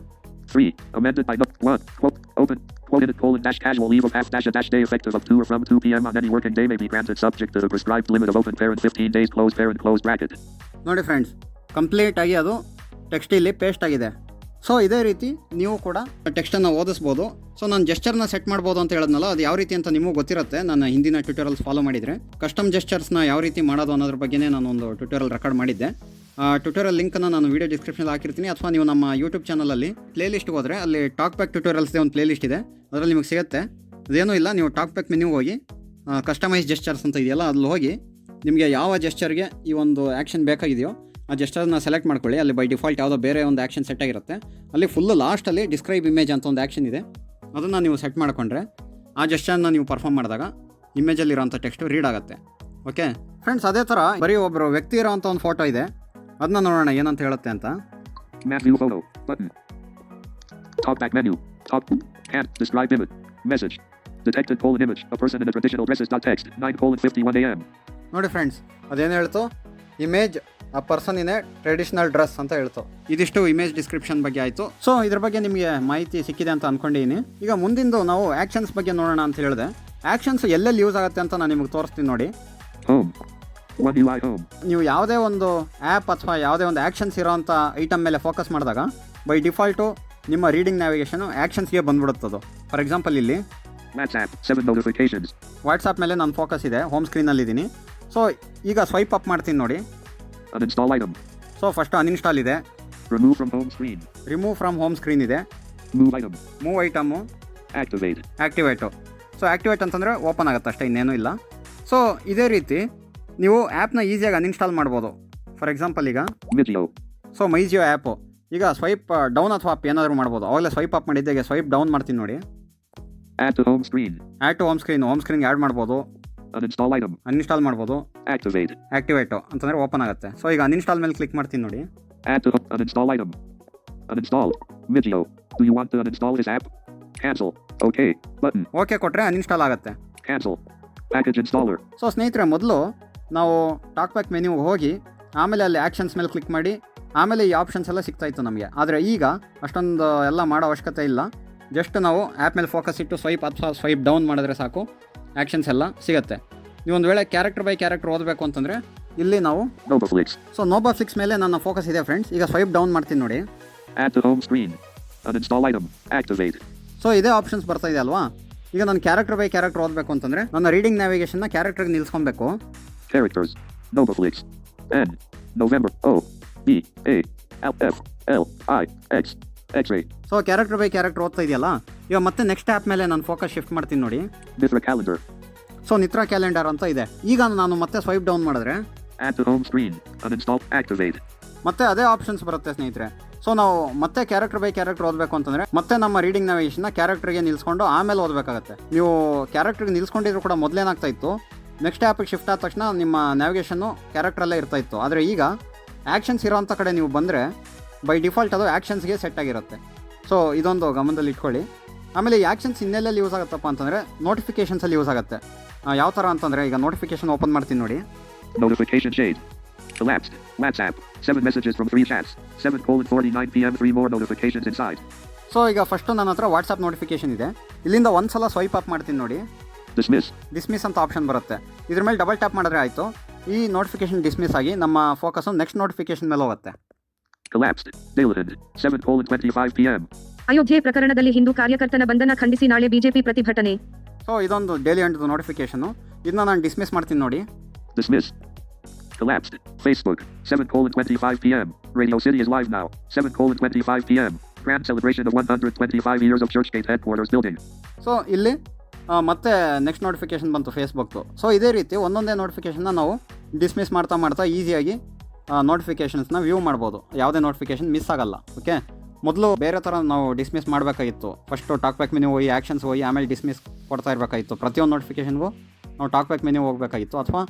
3. Amended by 1. Quote. Open. Quoted colon dash casual leave of half dash a dash day effective of 2 or from 2 p.m. on any working day may be granted subject to the prescribed limit of open parent 15 days close parent close bracket. ನೋಡಿ ಫ್ರೆಂಡ್ಸ್, ಕಂಪ್ಲೀಟ್ ಆಗಿ ಅದು ಟೆಕ್ಸ್ಟ್ ಇಲ್ಲಿ ಪೇಸ್ಟ್ ಆಗಿದೆ. ಸೊ ಇದೇ ರೀತಿ ನೀವು ಕೂಡ ಟೆಕ್ಸ್ಟನ್ನು ಓದಿಸ್ಬೋದು. ಸೊ ನಾನು ಜೆಸ್ಚರ್ನ ಸೆಟ್ ಮಾಡ್ಬೋದು ಅಂತ ಹೇಳಿದ್ನಲ್ಲ, ಅದು ಯಾವ ರೀತಿ ಅಂತ ನಿಮಗೂ ಗೊತ್ತಿರುತ್ತೆ. ನಾನು ಹಿಂದಿನ ಟ್ಯೂಟೋರಿಯಲ್ಸ್ ಫಾಲೋ ಮಾಡಿದರೆ ಕಸ್ಟಮ್ ಜೆಸ್ಚರ್ಸ್ನ ಯಾವ ರೀತಿ ಮಾಡೋದು ಅನ್ನೋದ್ರ ಬಗ್ಗೆನೇ ನಾನು ಒಂದು ಟ್ಯೂಟೋರಿಯಲ್ ರೆಕಾರ್ಡ್ ಮಾಡಿದ್ದೆ. ಆ ಟ್ಯೂಟೋರಿಯಲ್ ಲಿಂಕನ್ನು ನಾನು ವೀಡಿಯೋ ಡಿಸ್ಕ್ರಿಪ್ಷನಲ್ಲಿ ಹಾಕಿರ್ತೀನಿ, ಅಥವಾ ನೀವು ನಮ್ಮ ಯೂಟ್ಯೂಬ್ ಚಾನಲಲ್ಲಿ ಪ್ಲೇಲಿಸ್ಟ್ಗೆ ಹೋದರೆ ಅಲ್ಲಿ ಟಾಕ್ಬ್ಯಾಕ್ ಟ್ಯೂಟೋರಿಯಲ್ಸ್ದೇ ಒಂದು ಪ್ಲೇಲಿಸ್ಟ್ ಇದೆ, ಅದರಲ್ಲಿ ನಿಮಗೆ ಸಿಗುತ್ತೆ. ಅದೇನೂ ಇಲ್ಲ, ನೀವು ಟಾಕ್ಬ್ಯಾಕ್ ಮೆನ್ಯೂ ಹೋಗಿ ಕಸ್ಟಮೈಸ್ ಜೆಸ್ಚರ್ಸ್ ಅಂತ ಇದೆಯಲ್ಲ ಅಲ್ಲಿ ಹೋಗಿ ನಿಮಗೆ ಯಾವ ಜೆಸ್ಚರ್ಗೆ ಈ ಒಂದು ಆ್ಯಕ್ಷನ್ ಬೇಕಾಗಿದೆಯೋ ಆ ಜೆಸ್ಚರ್ನ ಸೆಲೆಕ್ಟ್ ಮಾಡ್ಕೊಳ್ಳಿ. ಅಲ್ಲಿ ಬೈ ಡಿಫಾಲ್ಟ್ ಯಾವುದೋ ಬೇರೆ ಒಂದು ಆ್ಯಕ್ಷನ್ ಸೆಟ್ ಆಗಿರುತ್ತೆ. ಅಲ್ಲಿ ಫುಲ್ಲು ಲಾಸ್ಟಲ್ಲಿ ಡಿಸ್ಕ್ರೈಬ್ ಇಮೇಜ್ ಅಂತ ಒಂದು ಆ್ಯಕ್ಷನ್ ಇದೆ, ಅದನ್ನು ನೀವು ಸೆಟ್ ಮಾಡಿಕೊಂಡ್ರೆ ಆ ಜೆಸ್ಚರ್ನ ನೀವು ಪರ್ಫಾರ್ಮ್ ಮಾಡಿದಾಗ ಇಮೇಜಲ್ಲಿರೋಂಥ ಟೆಕ್ಸ್ಟು ರೀಡ್ ಆಗುತ್ತೆ. ಓಕೆ ಫ್ರೆಂಡ್ಸ್, ಅದೇ ಥರ ಬರೀ ಒಬ್ಬರು ವ್ಯಕ್ತಿ ಇರೋವಂಥ ಒಂದು ಫೋಟೋ ಇದೆ, ಅದನ್ನ ನೋಡೋಣ ಏನಂತ ಹೇಳುತ್ತೆ ಅಂತ. Map view photo. Button. Talkback menu. Talk. Hand. Describe image. Message. Detected colon image. A person in a traditional dresses. Text. 9:51 a.m. ನೋಡಿ ಫ್ರೆಂಡ್ಸ್, ಅದೇನು ಹೇಳ್ತು, ಇಮೇಜ್ ಆ person in a traditional dress ಅಂತ ಹೇಳ್ತು. ಇದಿಷ್ಟು ಇಮೇಜ್ ಡಿಸ್ಕ್ರಿಪ್ಷನ್ ಬಗ್ಗೆ ಆಯಿತು. ಸೊ ಇದ್ರ ಬಗ್ಗೆ ನಿಮಗೆ ಮಾಹಿತಿ ಸಿಕ್ಕಿದೆ ಅಂತ ಅಂದ್ಕೊಂಡಿದ್ದೀನಿ. ಈಗ ಮುಂದಿಂದು ನಾವು ಆ್ಯಕ್ಷನ್ಸ್ ಬಗ್ಗೆ ನೋಡೋಣ ಅಂತ ಹೇಳಿದೆ. ಆ್ಯಕ್ಷನ್ಸ್ ಎಲ್ಲೆಲ್ಲಿ ಯೂಸ್ ಆಗುತ್ತೆ ಅಂತ ನಾನು ನಿಮಗೆ ತೋರಿಸ್ತೀನಿ ನೋಡಿ. Home. One UI home. ನೀವು ಯಾವುದೇ ಒಂದು ಆ್ಯಪ್ ಅಥವಾ ಯಾವುದೇ ಒಂದು ಆ್ಯಕ್ಷನ್ಸ್ ಇರೋವಂಥ ಐಟಮ್ ಮೇಲೆ ಫೋಕಸ್ ಮಾಡಿದಾಗ ಬೈ ಡಿಫಾಲ್ಟು ನಿಮ್ಮ ರೀಡಿಂಗ್ ನ್ಯಾವಿಗೇಷನು ಆ್ಯಕ್ಷನ್ಸ್ಗೆ ಬಂದ್ಬಿಡುತ್ತದು. ಫಾರ್ ಎಕ್ಸಾಂಪಲ್ ಇಲ್ಲಿ WhatsApp 7 notifications. ವಾಟ್ಸಾಪ್ ಮೇಲೆ ನನ್ನ ಫೋಕಸ್ ಇದೆ, ಹೋಮ್ ಸ್ಕ್ರೀನಲ್ಲಿದ್ದೀನಿ. ಸೊ ಈಗ ಸ್ವೈಪ್ ಅಪ್ ಮಾಡ್ತೀನಿ ನೋಡಿ. Uninstall item. So first uninstall ಇದೆ. Remove from home screen. Remove from home screen ಇದೆ. Move item. Move item. Activate. Activate. So activate ಅಂತಂದರೆ ಓಪನ್ ಆಗುತ್ತೆ ಅಷ್ಟೇ, ಇನ್ನೇನೂ ಇಲ್ಲ. ಸೊ ಇದೇ ರೀತಿ ನೀವು ಆ್ಯಪ್ನ ಈಸಿಯಾಗಿ ಅನ್ಇನ್ಸ್ಟಾಲ್ ಮಾಡ್ಬೋದು. ಫಾರ್ ಎಕ್ಸಾಂಪಲ್ ಈಗ Mizio. ಸೊ ಮೈಜಿಯೋ ಆ್ಯಪು ಈಗ ಸ್ವೈಪ್ ಡೌನ್ ಅಥವಾ ಅಪ್ ಏನಾದರೂ ಮಾಡ್ಬೋದು. ಅವಾಗಲೇ ಸ್ವೈಪ್ ಅಪ್ ಮಾಡಿದ್ದೆ, ಸ್ವೈಪ್ ಡೌನ್ ಮಾಡ್ತೀನಿ ನೋಡಿ. Add to home screen. Add to home ಸ್ಕ್ರೀನ್ಗೆ ಆ್ಯಡ್ ಮಾಡ್ಬೋದು. Uninstall item. ಅನ್ಇನ್ಸ್ಟಾಲ್ ಮಾಡ್ಬೋದು. Activate. ಆ್ಯಕ್ಟಿವೇಟು ಅಂತಂದರೆ ಓಪನ್ ಆಗುತ್ತೆ. ಸೊ ಈಗ ಅನ್ಇನ್ಸ್ಟಾಲ್ ಮೇಲೆ ಕ್ಲಿಕ್ ಮಾಡ್ತೀನಿ ನೋಡಿ. Add to uninstall item. Uninstall. Mizio. Do you want to uninstall this app? Cancel. OK. Button. Okay ಕೊಟ್ಟರೆ ಅನ್ಇನ್ಸ್ಟಾಲ್ ಆಗುತ್ತೆ. Cancel. Package installer. ಸೊ ಸ್ನೇಹಿತರೆ, ಮೊದಲು ನಾವು ಟಾಕ್ ಬ್ಯಾಕ್ ಮೆನ್ಯೂಗೆ ಹೋಗಿ ಆಮೇಲೆ ಅಲ್ಲಿ ಆ್ಯಕ್ಷನ್ಸ್ ಮೇಲೆ ಕ್ಲಿಕ್ ಮಾಡಿ ಆಮೇಲೆ ಈ ಆಪ್ಷನ್ಸ್ ಎಲ್ಲ ಸಿಗ್ತಾಯಿತ್ತು ನಮಗೆ. ಆದರೆ ಈಗ ಅಷ್ಟೊಂದು ಎಲ್ಲ ಮಾಡೋ ಅವಶ್ಯಕತೆ ಇಲ್ಲ. ಜಸ್ಟ್ ನಾವು ಆ್ಯಪ್ ಮೇಲೆ ಫೋಕಸ್ ಇಟ್ಟು ಸ್ವೈಪ್ ಅಪ್ ಸ್ವೈಪ್ ಡೌನ್ ಮಾಡಿದ್ರೆ ಸಾಕು, ಆ್ಯಕ್ಷನ್ಸ್ ಎಲ್ಲ ಸಿಗುತ್ತೆ. ನೀವು ಒಂದು ವೇಳೆ ಕ್ಯಾರೆಕ್ಟರ್ ಬೈ ಕ್ಯಾರೆಕ್ಟರ್ ಓದಬೇಕು ಅಂತಂದರೆ ಇಲ್ಲಿ ನಾವು Nobaflix. ಸೊ ನೋಬಾಫ್ಲಿಕ್ಸ್ ಮೇಲೆ ನನ್ನ ಫೋಕಸ್ ಇದೆ ಫ್ರೆಂಡ್ಸ್. ಈಗ ಸ್ವೈಪ್ ಡೌನ್ ಮಾಡ್ತೀನಿ ನೋಡಿ. Add to home screen. Uninstall item. Activate. So ಇದೇ ಆಪ್ಷನ್ಸ್ ಬರ್ತಾ ಇದೆ ಅಲ್ವಾ. ಈಗ ನಾನು ಕ್ಯಾರೆಕ್ಟರ್ ಬೈ ಕ್ಯಾರೆಕ್ಟರ್ ಓದಬೇಕು ಅಂತಂದರೆ ನನ್ನ reading ನ್ಯಾವಿಗೇಷನ್ನ ಕ್ಯಾರೆಕ್ಟರ್ಗೆ ನಿಲ್ಲಿಸ್ಕೊಬೇಕು. Characters. Nobaflix. N. November. O. E. A. L. F. L. I. X. X-ray. So character by character ಓದ್ತಾ ಇದೆಯಲ್ಲ. ಈಗ ಮತ್ತೆ ನೆಕ್ಸ್ಟ್ ಆ್ಯಪ್ ಮೇಲೆ ನಾನು ಫೋಕಸ್ ಶಿಫ್ಟ್ ಮಾಡ್ತೀನಿ ನೋಡಿ. Mithra calendar. ಸೊ ನಿತ್ರಾ ಕ್ಯಾಲೆಂಡರ್ ಅಂತ ಇದೆ. ಈಗ ನಾನು ಮತ್ತೆ ಸ್ವೈಪ್ ಡೌನ್ ಮಾಡಿದ್ರೆ Add to home screen. Uninstall. Activate. ಮತ್ತೆ ಅದೇ ಆಪ್ಷನ್ಸ್ ಬರುತ್ತೆ ಸ್ನೇಹಿತರೆ. ಸೊ ನಾವು ಮತ್ತೆ ಕ್ಯಾರೆಕ್ಟರ್ ಬೈ ಕ್ಯಾರೆಕ್ಟರ್ ಓದಬೇಕು ಅಂತಂದರೆ ಮತ್ತೆ ನಮ್ಮ ರೀಡಿಂಗ್ ನ್ಯಾವಿಗೇಷನ್ನ ಕ್ಯಾರೆಕ್ಟರ್ಗೆ ನಿಲ್ಸ್ಕೊಂಡು ಆಮೇಲೆ ಓದಬೇಕಾಗತ್ತೆ. ನೀವು ಕ್ಯಾರೆಕ್ಟರ್ಗೆ ನಿಲ್ಸ್ಕೊಂಡಿದ್ರು ಕೂಡ ಮೊದಲೇನಾಗ್ತಾ ಇತ್ತು, ನೆಕ್ಸ್ಟ್ ಆ್ಯಪಿಗೆ ಶಿಫ್ಟ್ ಆದ ತಕ್ಷಣ ನಿಮ್ಮ ನ್ಯಾವಿಗೇಷನ್ನು ಕ್ಯಾರೆಕ್ಟ್ರಲ್ಲೇ ಇರ್ತಾ ಇತ್ತು. ಆದರೆ ಈಗ ಆ್ಯಕ್ಷನ್ಸ್ ಇರೋಂಥ ಕಡೆ ನೀವು ಬಂದರೆ ಬೈ ಡಿಫಾಲ್ಟ್ ಅದು ಆ್ಯಕ್ಷನ್ಸ್ಗೆ ಸೆಟ್ ಆಗಿರುತ್ತೆ. ಸೊ ಇದೊಂದು ಗಮನದಲ್ಲಿ ಇಟ್ಕೊಳ್ಳಿ. ಆಮೇಲೆ ಈ ಆ್ಯಕ್ಷನ್ಸ್ ಇನ್ನೆಲ್ಲೆಲ್ಲಿ ಯೂಸ್ ಆಗುತ್ತಪ್ಪ ಅಂತಂದರೆ ನೋಟಿಫಿಕೇಷನ್ಸಲ್ಲಿ ಯೂಸ್ ಆಗುತ್ತೆ. ಯಾವ ಥರ ಅಂತಂದರೆ ಈಗ ನೋಟಿಫಿಕೇಷನ್ ಓಪನ್ ಮಾಡ್ತೀನಿ ನೋಡಿ. Notification shade. Collapsed. WhatsApp. 7 messages from 3 chats. 7:49 p.m. 3 more notifications inside. So ಈಗ ಫಸ್ಟು ನನ್ನ ಹತ್ರ ವಾಟ್ಸಪ್ ನೋಟಿಫಿಕೇಷನ್ ಇದೆ. ಇಲ್ಲಿಂದ ಒಂದು ಸಲ ಸ್ವೈಪ್ ಅಪ್ ಮಾಡ್ತೀನಿ ನೋಡಿ. Dismiss. ಡಿಸ್ಮಿಸ್ ಅಂತ ಆಪ್ಷನ್ ಬರುತ್ತೆ. ಇದ್ರ ಮೇಲೆ ಡಬಲ್ ಟ್ಯಾಪ್ ಮಾಡಿದ್ರೆ ಆಯಿತು, ಈ ನೋಟಿಫಿಕೇಷನ್ ಡಿಸ್ಮಿಸ್ ಆಗಿ ನಮ್ಮ ಫೋಕಸ್ಸು ನೆಕ್ಸ್ಟ್ ನೋಟಿಫಿಕೇಷನ್ ಮೇಲೆ ಹೋಗುತ್ತೆ. Collapsed. Dayland. 7:25 p.m. ಅಯೋಧ್ಯೆ ಪ್ರಕರಣದಲ್ಲಿ ಹಿಂದೂ ಕಾರ್ಯಕರ್ತನ ಬಂಧನ ಖಂಡಿಸಿ ನಾಳೆ ಬಿಜೆಪಿ ಪ್ರತಿಭಟನೆ. ಸೊ ಇದೊಂದು ಡೈಲಿ ಅಂಟು ನೋಟಿಫಿಕೇಷನು. ಇದನ್ನ ನಾನು ಡಿಸ್ಮಿಸ್ ಮಾಡ್ತೀನಿ ನೋಡಿ. Dismiss. Collapsed. Facebook. 7:25 p.m. Radio City is live now. 7:25 p.m. Grand celebration of 125 years of Churchgate headquarters building. So ಇಲ್ಲಿ ಮತ್ತೆ ನೆಕ್ಸ್ಟ್ ನೋಟಿಫಿಕೇಷನ್ ಬಂತು ಫೇಸ್ಬುಕ್ದು. ಸೊ ಇದೇ ರೀತಿ ಒಂದೊಂದೇ ನೋಟಿಫಿಕೇಷನ್ನ ನಾವು ಡಿಸ್ಮಿಸ್ ಮಾಡ್ತಾ ಈಸಿಯಾಗಿ ನೋಟಿಫಿಕೇಷನ್ಸ್ನ ವ್ಯೂ ಮಾಡ್ಬೋದು. ಯಾವುದೇ ನೋಟಿಫಿಕೇಷನ್ ಮಿಸ್ ಆಗಲ್ಲ. ಓಕೆ, ಮೊದಲು ಬೇರೆ ಥರ ನಾವು ಡಿಸ್ಮಿಸ್ ಮಾಡಬೇಕಾಗಿತ್ತು. ಫಸ್ಟು ಟಾಕ್ ಬ್ಯಾಕ್ ಮೆನ್ಯೂ ಹೋಗಿ ಆ್ಯಕ್ಷನ್ಸ್ ಹೋಗಿ ಆಮೇಲೆ ಡಿಸ್ಮಿಸ್ ಕೊಡ್ತಾ ಇರಬೇಕಾಗಿತ್ತು. ಪ್ರತಿಯೊಂದು ನೋಟಿಫಿಕೇಷನ್ಗೂ ನಾವು ಟಾಕ್ ಬ್ಯಾಕ್ ಮೆನ್ಯೂ ಹೋಗಬೇಕಾಗಿತ್ತು, ಅಥವಾ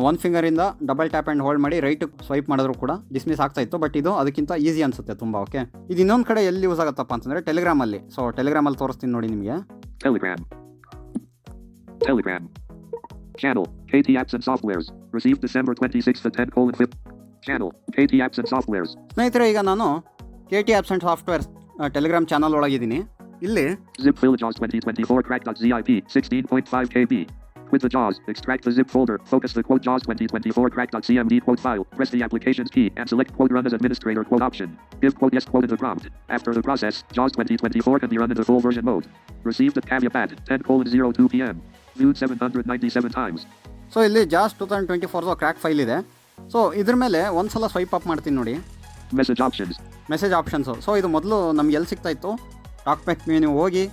ಒಂದು ಫಿಂಗರಿಂದ ಡಬಲ್ ಟ್ಯಾಪ್ ಆ್ಯಂಡ್ ಹೋಲ್ಡ್ ಮಾಡಿ ರೈಟ್ ಸ್ವೈಪ್ ಮಾಡಿದ್ರು ಕೂಡ ಡಿಸ್ಮಿಸ್ ಆಗ್ತಾಯಿತ್ತು. ಬಟ್ ಇದು ಅದಕ್ಕಿಂತ ಈಸಿ ಅನಿಸುತ್ತೆ ತುಂಬ. ಓಕೆ, ಇದು ಇನ್ನೊಂದು ಕಡೆ ಎಲ್ಲಿ ಯೂಸ್ ಆಗುತ್ತಪ್ಪ ಅಂತಂದರೆ ಟೆಲಿಗ್ರಾಮಲ್ಲಿ. ಸೊ ಟೆಲಿಗ್ರಾಮಲ್ಲಿ ತೋರಿಸ್ತೀನಿ ನೋಡಿ ನಿಮಗೆ. Telegram. Channel. KT Apps and Softwares. Received December 26th at 10:5. Channel. KT Apps and Softwares. ಸ್ನೇಹಿತರೆ, ಈಗ ನಾನು KT Apps and Softwares Telegram channel ಒಳಗಿದ್ದೀನಿ. ಇಲ್ಲಿ Zip file JAWS 2024 crack.zip 16.5 KB. With the JAWS, extract the zip folder, focus the quote JAWS 2024 crack.cmd quote file, press the applications key, and select quote run as administrator quote option. Give quote yes quote in the prompt. After the process, JAWS 2024 can be run in the full version mode. Received at caveat 10:02 p.m. Viewed 797 times. So ಇಲ್ಲಿ JAWS 2024 ಕ್ರ್ಯಾಕ್ ಫೈಲ್ ಇದೆ. ಸೊ ಇದ್ರ ಮೇಲೆ ಒಂದು ಸಲ ಸ್ವೈಪ್ ಅಪ್ ಮಾಡ್ತೀನಿ ನೋಡಿ. Message options. Message options. So ಇದು ಮೊದಲು ನಮ್ಗೆ ಎಲ್ಲಿ ಸಿಗ್ತಾಯಿತ್ತು, ಟಾಕ್ ಬ್ಯಾಕ್ ಮೆನ್ಯೂ ಹೋಗಿ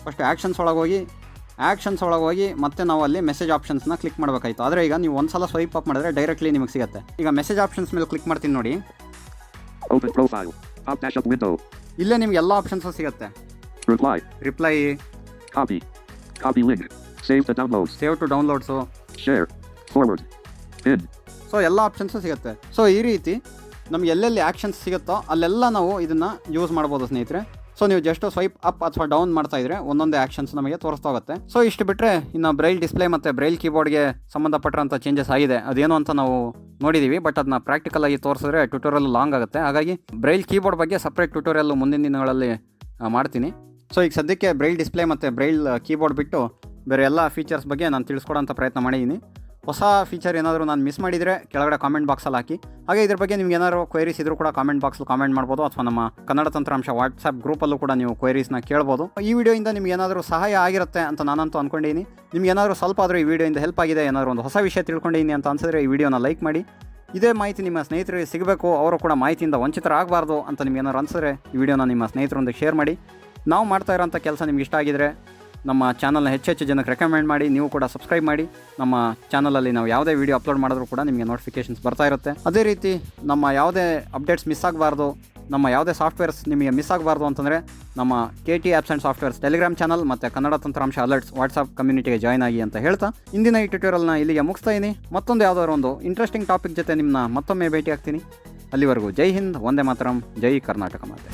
ಫಸ್ಟ್ ಆ್ಯಕ್ಷನ್ಸ್ ಒಳಗೆ ಹೋಗಿ ಮತ್ತೆ ನಾವು ಅಲ್ಲಿ ಮೆಸೇಜ್ ಆಪ್ಷನ್ಸ್ನ ಕ್ಲಿಕ್ ಮಾಡಬೇಕಾಯಿತು. ಆದರೆ ಈಗ ನೀವು ಒಂದು ಸಲ ಸ್ವೈಪ್ ಅಪ್ ಮಾಡಿದ್ರೆ ಡೈರೆಕ್ಟ್ಲಿ ನಿಮಗೆ ಸಿಗುತ್ತೆ. ಈಗ ಮೆಸೇಜ್ ಆಪ್ಷನ್ಸ್ ಮೇಲೆ ಕ್ಲಿಕ್ ಮಾಡ್ತೀನಿ ನೋಡಿ. Open profile. Pop dash up window. ಇಲ್ಲೇ ನಿಮ್ಗೆ ಎಲ್ಲ ಆಪ್ಷನ್ಸು ಸಿಗುತ್ತೆ. Reply, Copy link. Save to downloads. Save to downloads, Share. Forward. Pin. So ಎಲ್ಲ ಆಪ್ಷನ್ಸು ಸಿಗುತ್ತೆ. ಸೊ ಈ ರೀತಿ ನಮ್ಗೆ ಎಲ್ಲೆಲ್ಲಿ ಆ್ಯಕ್ಷನ್ಸ್ ಸಿಗುತ್ತೋ ಅಲ್ಲೆಲ್ಲ ನಾವು ಇದನ್ನು ಯೂಸ್ ಮಾಡ್ಬೋದು ಸ್ನೇಹಿತರೆ. ಸೊ ನೀವು ಜಸ್ಟ್ ಸ್ವೈಪ್ ಅಪ್ ಅಥವಾ ಡೌನ್ ಮಾಡ್ತಾ ಇದ್ರೆ ಒಂದೊಂದೇ ಆ್ಯಕ್ಷನ್ಸ್ ನಮಗೆ ತೋರಿಸ್ತಾ ಹೋಗುತ್ತೆ. ಸೊ ಇಷ್ಟು ಬಿಟ್ಟರೆ ಇನ್ನು ಬ್ರೈಲ್ ಡಿಸ್ಪ್ಲೇ ಮತ್ತು ಬ್ರೈಲ್ ಕೀಬೋರ್ಡ್ಗೆ ಸಂಬಂಧಪಟ್ಟಂಥ ಚೇಂಜಸ್ ಆಗಿದೆ. ಅದೇನು ಅಂತ ನಾವು ನೋಡಿದ್ದೀವಿ, ಬಟ್ ಅದನ್ನ ಪ್ರಾಕ್ಟಿಕಲ್ ಆಗಿ ತೋರಿಸಿದ್ರೆ ಟ್ಯೂಟೋರಿಯಲ್ ಲಾಂಗ್ ಆಗುತ್ತೆ. ಹಾಗಾಗಿ ಬ್ರೈಲ್ ಕೀಬೋರ್ಡ್ ಬಗ್ಗೆ ಸಪ್ರೇಟ್ ಟ್ಯೂಟೋರಿಯಲ್ ಮುಂದಿನ ದಿನಗಳಲ್ಲಿ ಮಾಡ್ತೀನಿ. ಸೊ ಈಗ ಸದ್ಯಕ್ಕೆ ಬ್ರೈಲ್ ಡಿಸ್ಪ್ಲೇ ಮತ್ತು ಬ್ರೈಲ್ ಕೀಬೋರ್ಡ್ ಬಿಟ್ಟು ಬೇರೆ ಎಲ್ಲ ಫೀಚರ್ಸ್ ಬಗ್ಗೆ ನಾನು ತಿಳಿಸ್ಕೊಡೋಂಥ ಪ್ರಯತ್ನ ಮಾಡಿದ್ದೀನಿ. ಹೊಸ ಫೀಚರ್ ಏನಾದರೂ ನಾನು ಮಿಸ್ ಮಾಡಿದರೆ ಕೆಳಗಡೆ ಕಾಮೆಂಟ್ ಬಾಕ್ಸಲ್ಲಿ ಹಾಕಿ. ಹಾಗೆ ಇದ್ರ ಬಗ್ಗೆ ನಿಮ್ಗೆ ಏನಾದರೂ ಕ್ವೈರೀಸ್ ಇದ್ರೂ ಕೂಡ ಕಾಮೆಂಟ್ ಬಾಕ್ಸಲ್ಲಿ ಕಾಮೆಂಟ್ ಮಾಡ್ಬೋದು, ಅಥವಾ ನಮ್ಮ ಕನ್ನಡ ತಂತ್ರಾಂಶ ವಾಟ್ಸಪ್ ಗ್ರೂಪಲ್ಲೂ ಕೂಡ ನೀವು ಕ್ವೈರೀಸ್ನ ಕೇಳ್ಬೋದು. ಈ ವಿಡಿಯೋಯಿಂದ ನಿಮ್ಗೆ ಏನಾದರೂ ಸಹಾಯ ಆಗಿರುತ್ತೆ ಅಂತ ನಾನಂತೂ ಅಂದ್ಕೊಂಡಿದ್ದೀನಿ. ನಿಮ್ಗೆ ಏನಾದರೂ ಸ್ವಲ್ಪ ಆದರೂ ಈ ವಿಡಿಯೋಯಿಂದ ಹೆಲ್ಪ್ ಆಗಿದೆ, ಏನಾದರೂ ಒಂದು ಹೊಸ ವಿಷಯ ತಿಳ್ಕೊಂಡಿದ್ದೀನಿ ಅಂತ ಅನ್ಸಿದ್ರೆ ಈ ವಿಡಿಯೋನ ಲೈಕ್ ಮಾಡಿ. ಇದೇ ಮಾಹಿತಿ ನಿಮ್ಮ ಸ್ನೇಹಿತರಿಗೆ ಸಿಗಬೇಕು, ಅವರು ಕೂಡ ಮಾಹಿತಿಯಿಂದ ವಂಚಿತರಾಗಬಾರ್ದು ಅಂತ ನಿಮ್ಗೆ ಏನಾದ್ರು ಅನಿಸಿದ್ರೆ ಈ ವಿಡಿಯೋನ ನಿಮ್ಮ ಸ್ನೇಹಿತರೊಂದಿಗೆ ಶೇರ್ ಮಾಡಿ. ನಾವು ಮಾಡ್ತಾ ಇರೋಂಥ ಕೆಲಸ ನಿಮ್ಗೆ ಇಷ್ಟ ಆಗಿದ್ರೆ ನಮ್ಮ ಚಾನಲ್ನ ಹೆಚ್ಚೆಚ್ಚು ಜನಕ್ಕೆ ರೆಕಮೆಂಡ್ ಮಾಡಿ. ನೀವು ಕೂಡ ಸಬ್ಸ್ಕ್ರೈಬ್ ಮಾಡಿ. ನಮ್ಮ ಚಾನಲಲ್ಲಿ ನಾವು ಯಾವುದೇ ವೀಡಿಯೋ ಅಪ್ಲೋಡ್ ಮಾಡಿದ್ರೂ ಕೂಡ ನಿಮಗೆ ನೋಟಿಫಿಕೇಷನ್ಸ್ ಬರ್ತಾ ಇರುತ್ತೆ. ಅದೇ ರೀತಿ ನಮ್ಮ ಯಾವುದೇ ಅಪ್ಡೇಟ್ಸ್ ಮಿಸ್ ಆಗಬಾರ್ದು, ನಮ್ಮ ಯಾವುದೇ ಸಾಫ್ಟ್ವೇರ್ಸ್ ನಿಮಗೆ ಮಿಸ್ ಆಗಬಾರ್ದು ಅಂತಂದರೆ ನಮ್ಮ KT Apps and Softwares Telegram channel ಮತ್ತು ಕನ್ನಡ ತಂತ್ರಾಂಶ ಅಲರ್ಟ್ಸ್ ವಾಟ್ಸಪ್ ಕಮ್ಯುನಿಟಿಗೆ ಜಾಯ್ನ್ ಆಗಿ ಅಂತ ಹೇಳ್ತಾ ಇಂದಿನ ಈ ಟ್ಯೂಟೋರಿಯಲ್ನ ಇಲ್ಲಿಗೆ ಮುಗಿಸ್ತಾ ಇದ್ದೀನಿ. ಮತ್ತೊಂದು ಯಾವುದಾದ್ರು ಒಂದು ಇಂಟ್ರೆಸ್ಟಿಂಗ್ ಟಾಪಿಕ್ ಜೊತೆ ನಿಮ್ಮನ್ನ ಮತ್ತೊಮ್ಮೆ ಭೇಟಿ ಆಗ್ತೀನಿ. ಅಲ್ಲಿವರೆಗೂ ಜೈ ಹಿಂದ್, ವಂದೇ ಮಾತರಂ, ಜೈ ಕರ್ನಾಟಕ ಮಾತೆ.